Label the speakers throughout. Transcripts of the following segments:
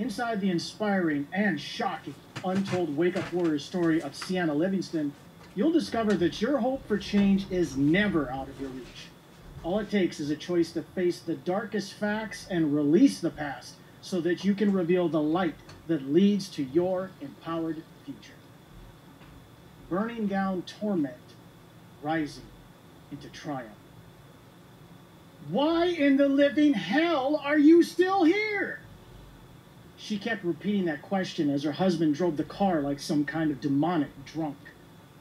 Speaker 1: Inside the inspiring and shocking Untold Wake-Up Warrior story of Sienna Livingston, you'll discover that your hope for change is never out of your reach. All it takes is a choice to face the darkest facts and release the past so that you can reveal the light that leads to your empowered future. Burning down torment, rising into triumph. Why in the living hell are you still here? She kept repeating that question as her husband drove the car like some kind of demonic drunk,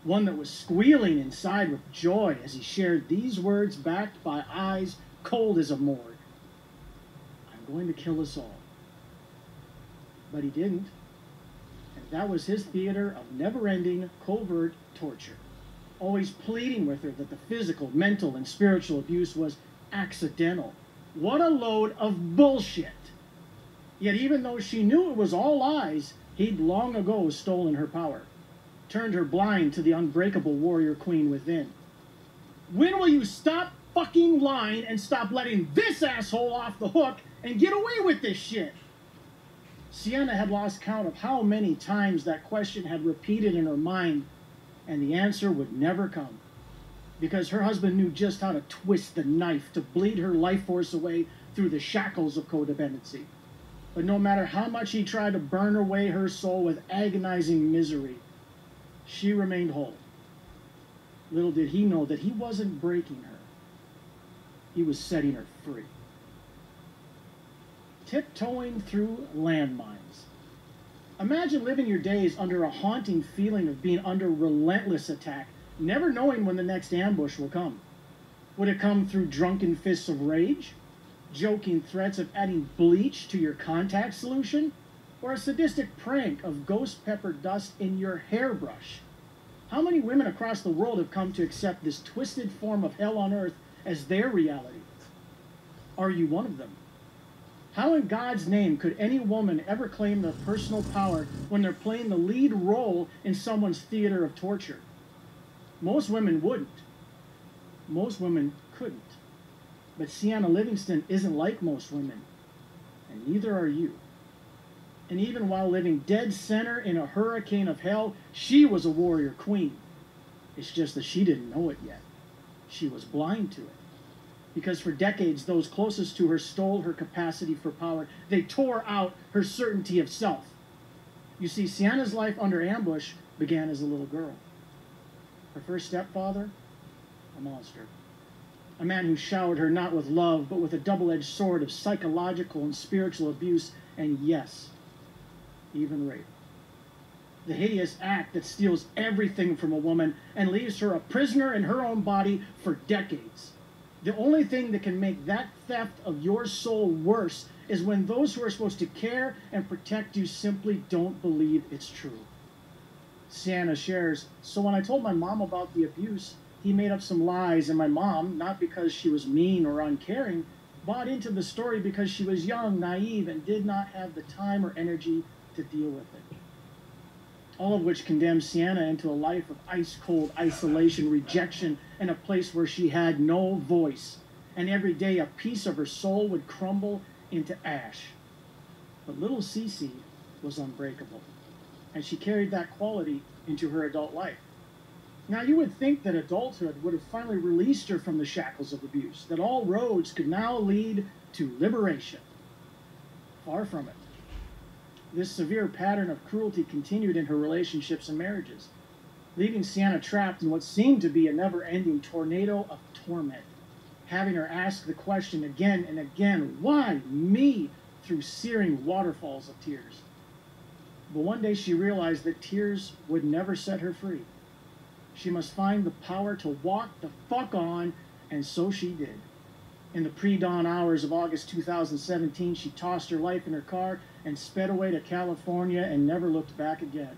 Speaker 1: one that was squealing inside with joy as he shared these words backed by eyes cold as a morgue. I'm going to kill us all. But he didn't. And that was his theater of never-ending, covert torture, always pleading with her that the physical, mental, and spiritual abuse was accidental. What a load of bullshit. Yet even though she knew it was all lies, he'd long ago stolen her power, turned her blind to the unbreakable warrior queen within. When will you stop fucking lying and stop letting this asshole off the hook and get away with this shit? Sienna had lost count of how many times that question had repeated in her mind, and the answer would never come, because her husband knew just how to twist the knife to bleed her life force away through the shackles of codependency. But no matter how much he tried to burn away her soul with agonizing misery, she remained whole. Little did he know that he wasn't breaking her. He was setting her free. Tiptoeing through landmines. Imagine living your days under a haunting feeling of being under relentless attack, never knowing when the next ambush will come. Would it come through drunken fists of rage, joking threats of adding bleach to your contact solution, or a sadistic prank of ghost pepper dust in your hairbrush? How many women across the world have come to accept this twisted form of hell on earth as their reality? Are you one of them? How in God's name could any woman ever claim their personal power when they're playing the lead role in someone's theater of torture? Most women wouldn't. Most women couldn't. But Sienna Livingston isn't like most women, and neither are you. And even while living dead center in a hurricane of hell, she was a warrior queen. It's just that she didn't know it yet. She was blind to it. Because for decades, those closest to her stole her capacity for power. They tore out her certainty of self. You see, Sienna's life under ambush began as a little girl. Her first stepfather, a monster. A man who showered her not with love, but with a double-edged sword of psychological and spiritual abuse, and yes, even rape. The hideous act that steals everything from a woman and leaves her a prisoner in her own body for decades. The only thing that can make that theft of your soul worse is when those who are supposed to care and protect you simply don't believe it's true. Sienna shares, so when I told my mom about the abuse, he made up some lies, and my mom, not because she was mean or uncaring, bought into the story because she was young, naive, and did not have the time or energy to deal with it. All of which condemned Sienna into a life of ice-cold isolation, rejection, and a place where she had no voice. And every day a piece of her soul would crumble into ash. But little Cece was unbreakable, and she carried that quality into her adult life. Now you would think that adulthood would have finally released her from the shackles of abuse, that all roads could now lead to liberation. Far from it. This severe pattern of cruelty continued in her relationships and marriages, leaving Sienna trapped in what seemed to be a never-ending tornado of torment, having her ask the question again and again, why me, through searing waterfalls of tears. But one day she realized that tears would never set her free. She must find the power to walk the fuck on, and so she did. In the pre-dawn hours of August 2017, she tossed her life in her car and sped away to California and never looked back again.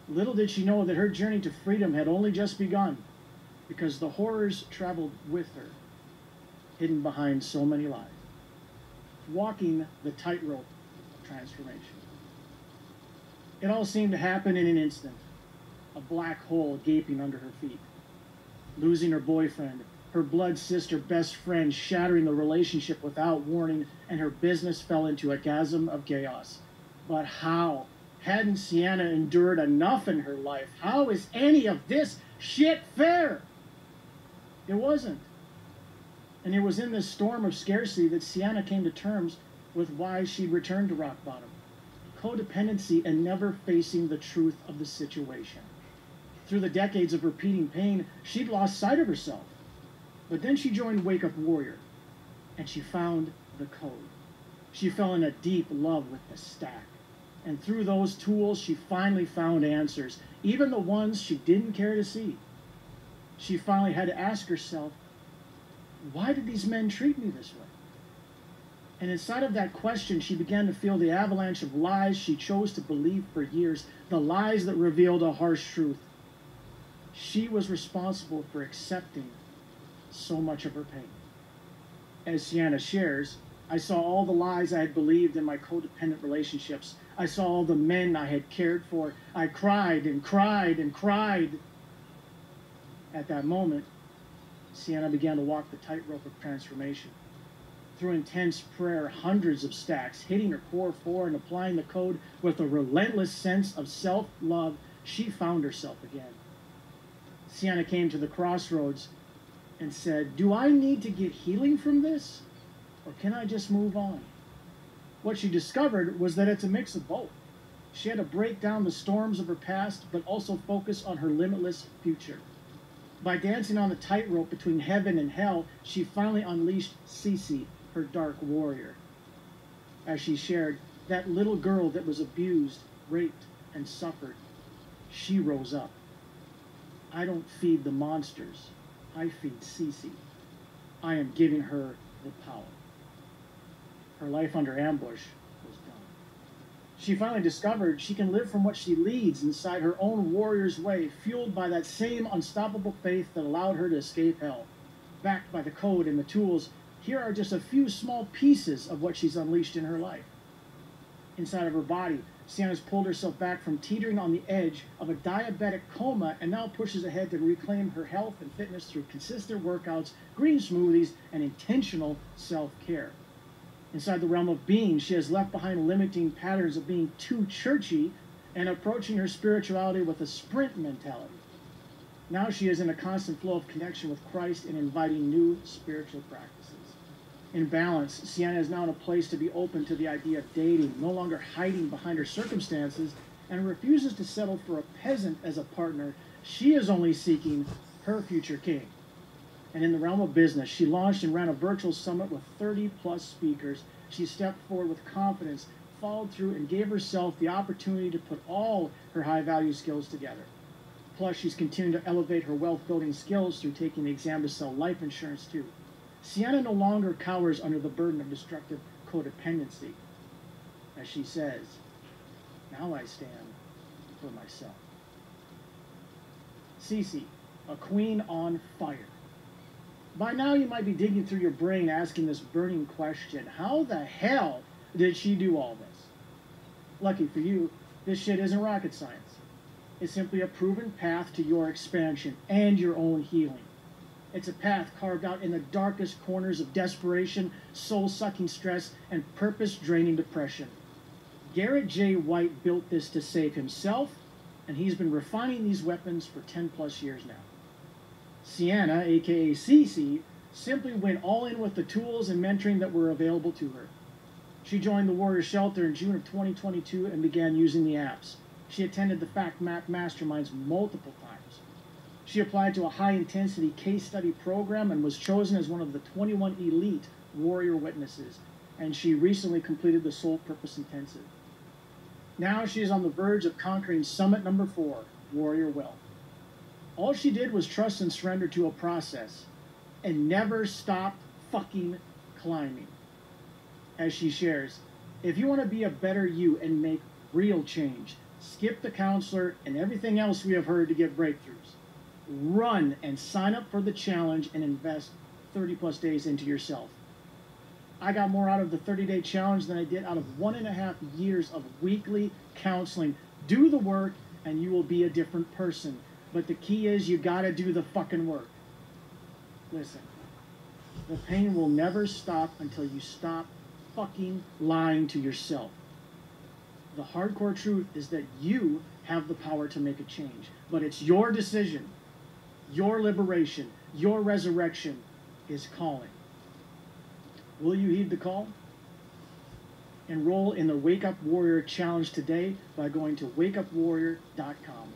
Speaker 1: Little did she know that her journey to freedom had only just begun, because the horrors traveled with her, hidden behind so many lies, walking the tightrope of transformation. It all seemed to happen in an instant, a black hole gaping under her feet. Losing her boyfriend, her blood sister best friend shattering the relationship without warning, and her business fell into a chasm of chaos. But how? Hadn't Sienna endured enough in her life? How is any of this shit fair? It wasn't. And it was in this storm of scarcity that Sienna came to terms with why she'd returned to rock bottom. Codependency and never facing the truth of the situation. Through the decades of repeating pain, she'd lost sight of herself. But then she joined Wake Up Warrior, and she found the code. She fell in a deep love with the stack. And through those tools, she finally found answers, even the ones she didn't care to see. She finally had to ask herself, why did these men treat me this way? And inside of that question, she began to feel the avalanche of lies she chose to believe for years, the lies that revealed a harsh truth. She was responsible for accepting so much of her pain. As Sienna shares, I saw all the lies I had believed in my codependent relationships. I saw all the men I had cared for. I cried and cried and cried. At that moment, Sienna began to walk the tightrope of transformation. Through intense prayer, hundreds of stacks, hitting her core 4 and applying the code with a relentless sense of self-love, she found herself again. Sienna came to the crossroads and said, do I need to get healing from this? Or can I just move on? What she discovered was that it's a mix of both. She had to break down the storms of her past, but also focus on her limitless future. By dancing on the tightrope between heaven and hell, she finally unleashed Cece, her dark warrior. As she shared, that little girl that was abused, raped, and suffered, she rose up. I don't feed the monsters. I feed Cece. I am giving her the power. Her life under ambush was done. She finally discovered she can live from what she leads inside her own warrior's way, fueled by that same unstoppable faith that allowed her to escape hell. Backed by the code and the tools, here are just a few small pieces of what she's unleashed in her life. Inside of her body, Sienna's pulled herself back from teetering on the edge of a diabetic coma and now pushes ahead to reclaim her health and fitness through consistent workouts, green smoothies, and intentional self-care. Inside the realm of being, she has left behind limiting patterns of being too churchy and approaching her spirituality with a sprint mentality. Now she is in a constant flow of connection with Christ and inviting new spiritual practices. In balance, Sienna is now in a place to be open to the idea of dating, no longer hiding behind her circumstances, and refuses to settle for a peasant as a partner. She is only seeking her future king. And in the realm of business, she launched and ran a virtual summit with 30-plus speakers. She stepped forward with confidence, followed through, and gave herself the opportunity to put all her high-value skills together. Plus, she's continuing to elevate her wealth-building skills through taking the exam to sell life insurance, too. Sienna no longer cowers under the burden of destructive codependency. As she says, now I stand for myself. Cece, a queen on fire. By now you might be digging through your brain asking this burning question, how the hell did she do all this? Lucky for you, this shit isn't rocket science. It's simply a proven path to your expansion and your own healing. It's a path carved out in the darkest corners of desperation, soul-sucking stress, and purpose-draining depression. Garrett J. White built this to save himself, and he's been refining these weapons for 10-plus years now. Sienna, aka Cece, simply went all in with the tools and mentoring that were available to her. She joined the Warrior Shelter in June of 2022 and began using the apps. She attended the Fact Map Masterminds multiple times. She applied to a high-intensity case study program and was chosen as one of the 21 elite warrior witnesses, and she recently completed the Soul Purpose Intensive. Now she is on the verge of conquering Summit number 4, Warrior Wealth. All she did was trust and surrender to a process and never stopped fucking climbing. As she shares, if you want to be a better you and make real change, skip the counselor and everything else we have heard to get breakthroughs. Run and sign up for the challenge and invest 30-plus days into yourself. I got more out of the 30-day challenge than I did out of 1.5 years of weekly counseling. Do the work and you will be a different person. But the key is you gotta do the fucking work. Listen, the pain will never stop until you stop fucking lying to yourself. The hardcore truth is that you have the power to make a change. But it's your decision, your liberation, your resurrection is calling. Will you heed the call? Enroll in the Wake Up Warrior Challenge today by going to wakeupwarrior.com.